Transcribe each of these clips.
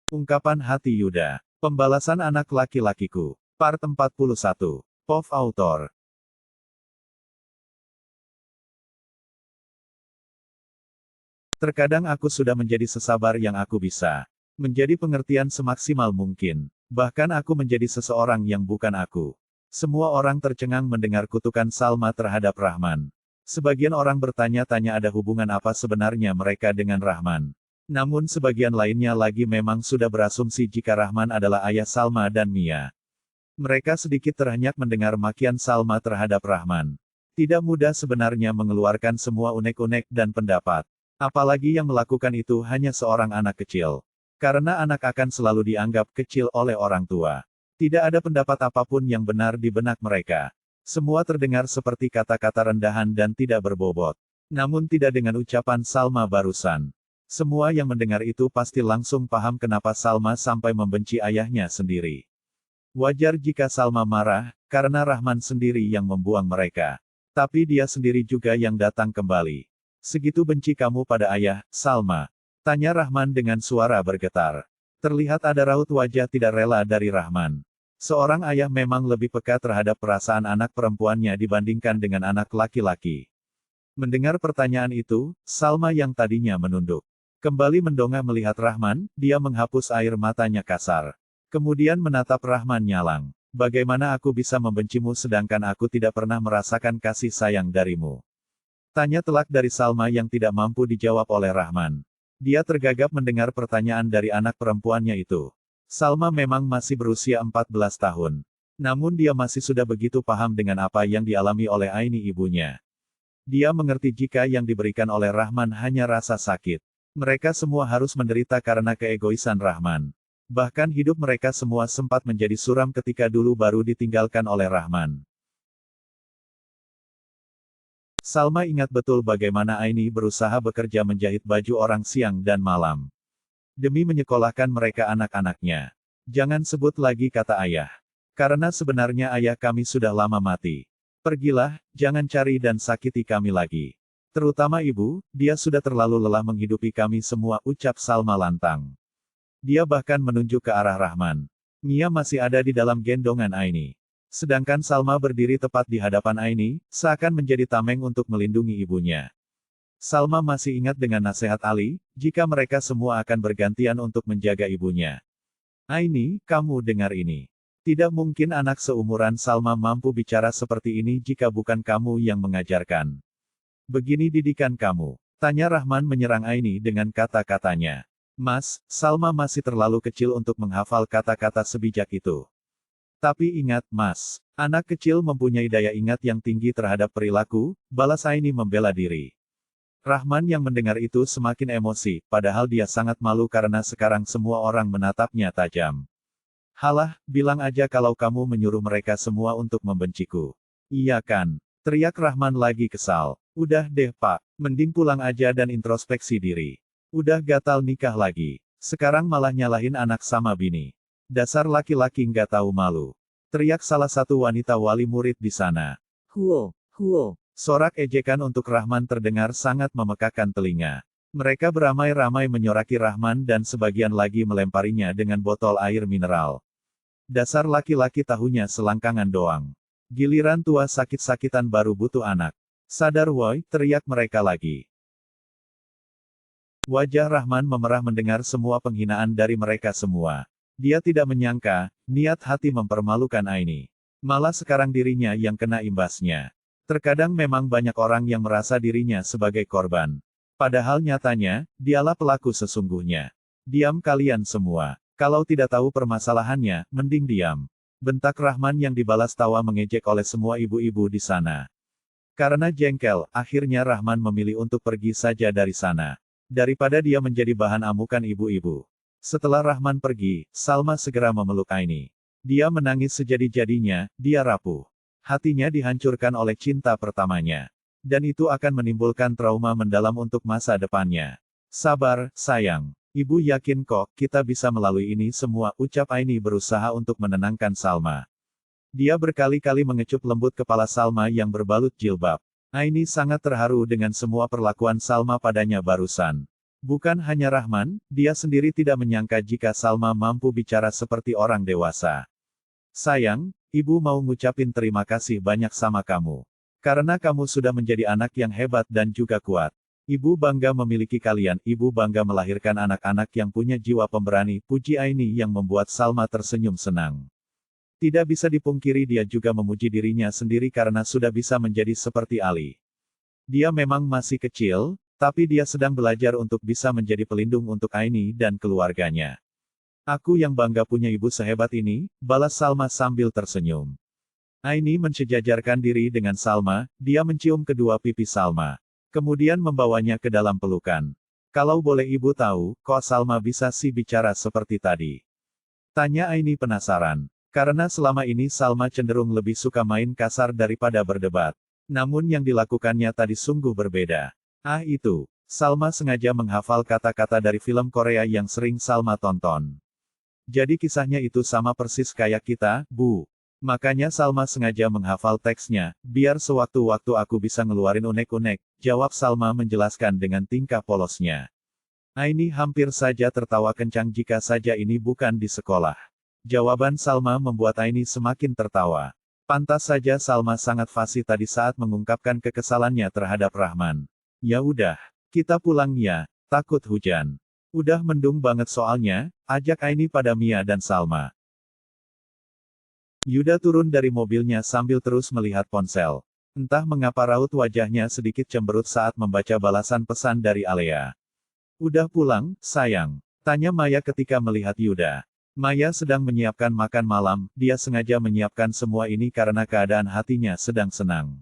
Ungkapan hati Yuda. Pembalasan anak laki-lakiku. Part 41. POV Author. Terkadang aku sudah menjadi sesabar yang aku bisa. Menjadi pengertian semaksimal mungkin. Bahkan aku menjadi seseorang yang bukan aku. Semua orang tercengang mendengar kutukan Salma terhadap Rahman. Sebagian orang bertanya-tanya ada hubungan apa sebenarnya mereka dengan Rahman. Namun sebagian lainnya lagi memang sudah berasumsi jika Rahman adalah ayah Salma dan Mia. Mereka sedikit terhenyak mendengar makian Salma terhadap Rahman. Tidak mudah sebenarnya mengeluarkan semua unek-unek dan pendapat. Apalagi yang melakukan itu hanya seorang anak kecil. Karena anak akan selalu dianggap kecil oleh orang tua. Tidak ada pendapat apapun yang benar di benak mereka. Semua terdengar seperti kata-kata rendahan dan tidak berbobot. Namun tidak dengan ucapan Salma barusan. Semua yang mendengar itu pasti langsung paham kenapa Salma sampai membenci ayahnya sendiri. Wajar jika Salma marah, karena Rahman sendiri yang membuang mereka. Tapi dia sendiri juga yang datang kembali. Segitu benci kamu pada ayah, Salma? Tanya Rahman dengan suara bergetar. Terlihat ada raut wajah tidak rela dari Rahman. Seorang ayah memang lebih peka terhadap perasaan anak perempuannya dibandingkan dengan anak laki-laki. Mendengar pertanyaan itu, Salma yang tadinya menunduk. Kembali mendongak melihat Rahman, dia menghapus air matanya kasar. Kemudian menatap Rahman nyalang. Bagaimana aku bisa membencimu sedangkan aku tidak pernah merasakan kasih sayang darimu? Tanya telak dari Salma yang tidak mampu dijawab oleh Rahman. Dia tergagap mendengar pertanyaan dari anak perempuannya itu. Salma memang masih berusia 14 tahun. Namun dia masih sudah begitu paham dengan apa yang dialami oleh Aini ibunya. Dia mengerti jika yang diberikan oleh Rahman hanya rasa sakit. Mereka semua harus menderita karena keegoisan Rahman. Bahkan hidup mereka semua sempat menjadi suram ketika dulu baru ditinggalkan oleh Rahman. Salma ingat betul bagaimana Aini berusaha bekerja menjahit baju orang siang dan malam. Demi menyekolahkan mereka anak-anaknya. Jangan sebut lagi kata ayah. Karena sebenarnya ayah kami sudah lama mati. Pergilah, jangan cari dan sakiti kami lagi. Terutama ibu, dia sudah terlalu lelah menghidupi kami semua, ucap Salma lantang. Dia bahkan menunjuk ke arah Rahman. Mia masih ada di dalam gendongan Aini. Sedangkan Salma berdiri tepat di hadapan Aini, seakan menjadi tameng untuk melindungi ibunya. Salma masih ingat dengan nasihat Ali, jika mereka semua akan bergantian untuk menjaga ibunya. Aini, kamu dengar ini. Tidak mungkin anak seumuran Salma mampu bicara seperti ini jika bukan kamu yang mengajarkan. Begini didikan kamu. Tanya Rahman menyerang Aini dengan kata-katanya. Mas, Salma masih terlalu kecil untuk menghafal kata-kata sebijak itu. Tapi ingat, Mas, anak kecil mempunyai daya ingat yang tinggi terhadap perilaku, balas Aini membela diri. Rahman yang mendengar itu semakin emosi, padahal dia sangat malu karena sekarang semua orang menatapnya tajam. Halah, bilang aja kalau kamu menyuruh mereka semua untuk membenciku. Iya kan? Teriak Rahman lagi kesal. Udah deh Pak, mending pulang aja dan introspeksi diri. Udah gatal nikah lagi. Sekarang malah nyalahin anak sama bini. Dasar laki-laki nggak tahu malu. Teriak salah satu wanita wali murid di sana. Huo, huo. Sorak ejekan untuk Rahman terdengar sangat memekakan telinga. Mereka beramai-ramai menyoraki Rahman dan sebagian lagi melemparinya dengan botol air mineral. Dasar laki-laki tahunya selangkangan doang. Giliran tua sakit-sakitan baru butuh anak. Sadar woi, teriak mereka lagi. Wajah Rahman memerah mendengar semua penghinaan dari mereka semua. Dia tidak menyangka, niat hati mempermalukan Aini. Malah sekarang dirinya yang kena imbasnya. Terkadang memang banyak orang yang merasa dirinya sebagai korban. Padahal nyatanya, dialah pelaku sesungguhnya. Diam kalian semua. Kalau tidak tahu permasalahannya, mending diam. Bentak Rahman yang dibalas tawa mengejek oleh semua ibu-ibu di sana. Karena jengkel, akhirnya Rahman memilih untuk pergi saja dari sana. Daripada dia menjadi bahan amukan ibu-ibu. Setelah Rahman pergi, Salma segera memeluk Aini. Dia menangis sejadi-jadinya, dia rapuh. Hatinya dihancurkan oleh cinta pertamanya. Dan itu akan menimbulkan trauma mendalam untuk masa depannya. Sabar, sayang. Ibu yakin kok, kita bisa melalui ini semua, ucap Aini berusaha untuk menenangkan Salma. Dia berkali-kali mengecup lembut kepala Salma yang berbalut jilbab. Aini sangat terharu dengan semua perlakuan Salma padanya barusan. Bukan hanya Rahman, dia sendiri tidak menyangka jika Salma mampu bicara seperti orang dewasa. Sayang, ibu mau ngucapin terima kasih banyak sama kamu. Karena kamu sudah menjadi anak yang hebat dan juga kuat. Ibu bangga memiliki kalian, ibu bangga melahirkan anak-anak yang punya jiwa pemberani, puji Aini yang membuat Salma tersenyum senang. Tidak bisa dipungkiri dia juga memuji dirinya sendiri karena sudah bisa menjadi seperti Ali. Dia memang masih kecil, tapi dia sedang belajar untuk bisa menjadi pelindung untuk Aini dan keluarganya. Aku yang bangga punya ibu sehebat ini, balas Salma sambil tersenyum. Aini mensejajarkan diri dengan Salma, dia mencium kedua pipi Salma. Kemudian membawanya ke dalam pelukan. Kalau boleh ibu tahu, kok Salma bisa sih bicara seperti tadi? Tanya Aini penasaran. Karena selama ini Salma cenderung lebih suka main kasar daripada berdebat. Namun yang dilakukannya tadi sungguh berbeda. Ah itu, Salma sengaja menghafal kata-kata dari film Korea yang sering Salma tonton. Jadi kisahnya itu sama persis kayak kita, Bu. Makanya Salma sengaja menghafal teksnya, biar sewaktu-waktu aku bisa ngeluarin unek-unek, jawab Salma menjelaskan dengan tingkah polosnya. Aini hampir saja tertawa kencang jika saja ini bukan di sekolah. Jawaban Salma membuat Aini semakin tertawa. Pantas saja Salma sangat fasih tadi saat mengungkapkan kekesalannya terhadap Rahman. Ya udah, kita pulang ya, takut hujan. Udah mendung banget soalnya, ajak Aini pada Mia dan Salma. Yuda turun dari mobilnya sambil terus melihat ponsel. Entah mengapa raut wajahnya sedikit cemberut saat membaca balasan pesan dari Alea. Udah pulang, sayang? Tanya Maya ketika melihat Yuda. Maya sedang menyiapkan makan malam, dia sengaja menyiapkan semua ini karena keadaan hatinya sedang senang.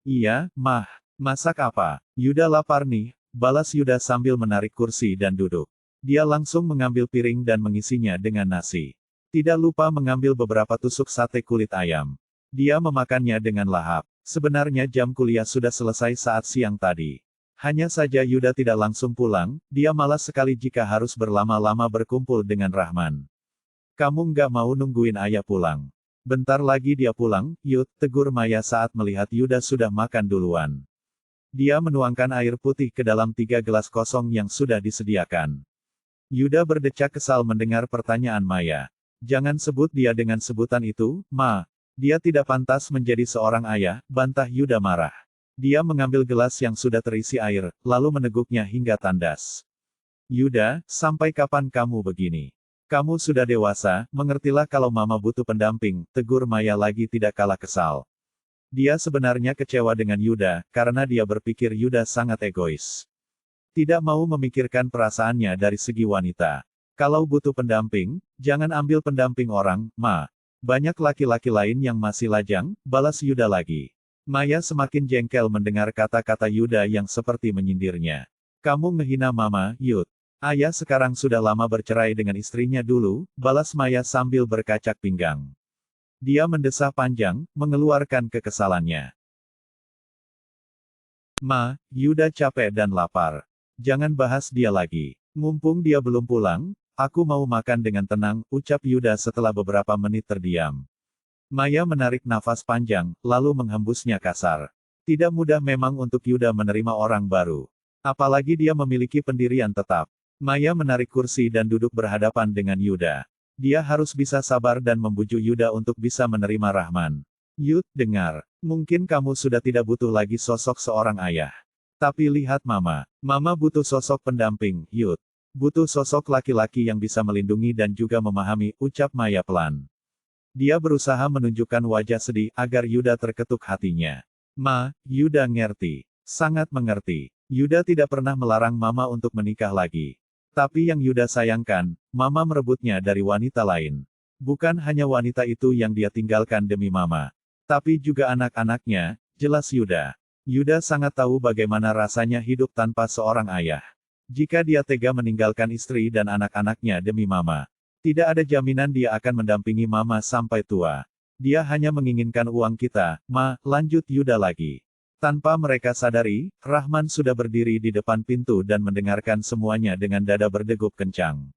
Iya, Mah. Masak apa? Yuda lapar nih, balas Yuda sambil menarik kursi dan duduk. Dia langsung mengambil piring dan mengisinya dengan nasi. Tidak lupa mengambil beberapa tusuk sate kulit ayam. Dia memakannya dengan lahap. Sebenarnya jam kuliah sudah selesai saat siang tadi. Hanya saja Yuda tidak langsung pulang, dia malas sekali jika harus berlama-lama berkumpul dengan Rahman. Kamu nggak mau nungguin ayah pulang? Bentar lagi dia pulang, Yud, tegur Maya saat melihat Yuda sudah makan duluan. Dia menuangkan air putih ke dalam 3 gelas kosong yang sudah disediakan. Yuda berdecak kesal mendengar pertanyaan Maya. Jangan sebut dia dengan sebutan itu, Ma. Dia tidak pantas menjadi seorang ayah, bantah Yuda marah. Dia mengambil gelas yang sudah terisi air, lalu meneguknya hingga tandas. Yuda, sampai kapan kamu begini? Kamu sudah dewasa, mengertilah kalau Mama butuh pendamping, tegur Maya lagi tidak kalah kesal. Dia sebenarnya kecewa dengan Yuda, karena dia berpikir Yuda sangat egois. Tidak mau memikirkan perasaannya dari segi wanita. Kalau butuh pendamping, jangan ambil pendamping orang, Ma. Banyak laki-laki lain yang masih lajang, balas Yuda lagi. Maya semakin jengkel mendengar kata-kata Yuda yang seperti menyindirnya. Kamu ngehina Mama, Yud. Ayah sekarang sudah lama bercerai dengan istrinya dulu, balas Maya sambil berkacak pinggang. Dia mendesah panjang, mengeluarkan kekesalannya. Ma, Yuda capek dan lapar. Jangan bahas dia lagi. Mumpung dia belum pulang, aku mau makan dengan tenang, ucap Yuda setelah beberapa menit terdiam. Maya menarik nafas panjang, lalu menghembusnya kasar. Tidak mudah memang untuk Yuda menerima orang baru. Apalagi dia memiliki pendirian tetap. Maya menarik kursi dan duduk berhadapan dengan Yuda. Dia harus bisa sabar dan membujuk Yuda untuk bisa menerima Rahman. Yud, dengar. Mungkin kamu sudah tidak butuh lagi sosok seorang ayah. Tapi lihat Mama. Mama butuh sosok pendamping, Yud. Butuh sosok laki-laki yang bisa melindungi dan juga memahami, ucap Maya pelan. Dia berusaha menunjukkan wajah sedih, agar Yuda terketuk hatinya. Ma, Yuda ngerti. Sangat mengerti. Yuda tidak pernah melarang Mama untuk menikah lagi. Tapi yang Yuda sayangkan, Mama merebutnya dari wanita lain. Bukan hanya wanita itu yang dia tinggalkan demi Mama. Tapi juga anak-anaknya, jelas Yuda. Yuda sangat tahu bagaimana rasanya hidup tanpa seorang ayah. Jika dia tega meninggalkan istri dan anak-anaknya demi Mama, tidak ada jaminan dia akan mendampingi Mama sampai tua. Dia hanya menginginkan uang kita, Ma, lanjut Yuda lagi. Tanpa mereka sadari, Rahman sudah berdiri di depan pintu dan mendengarkan semuanya dengan dada berdegup kencang.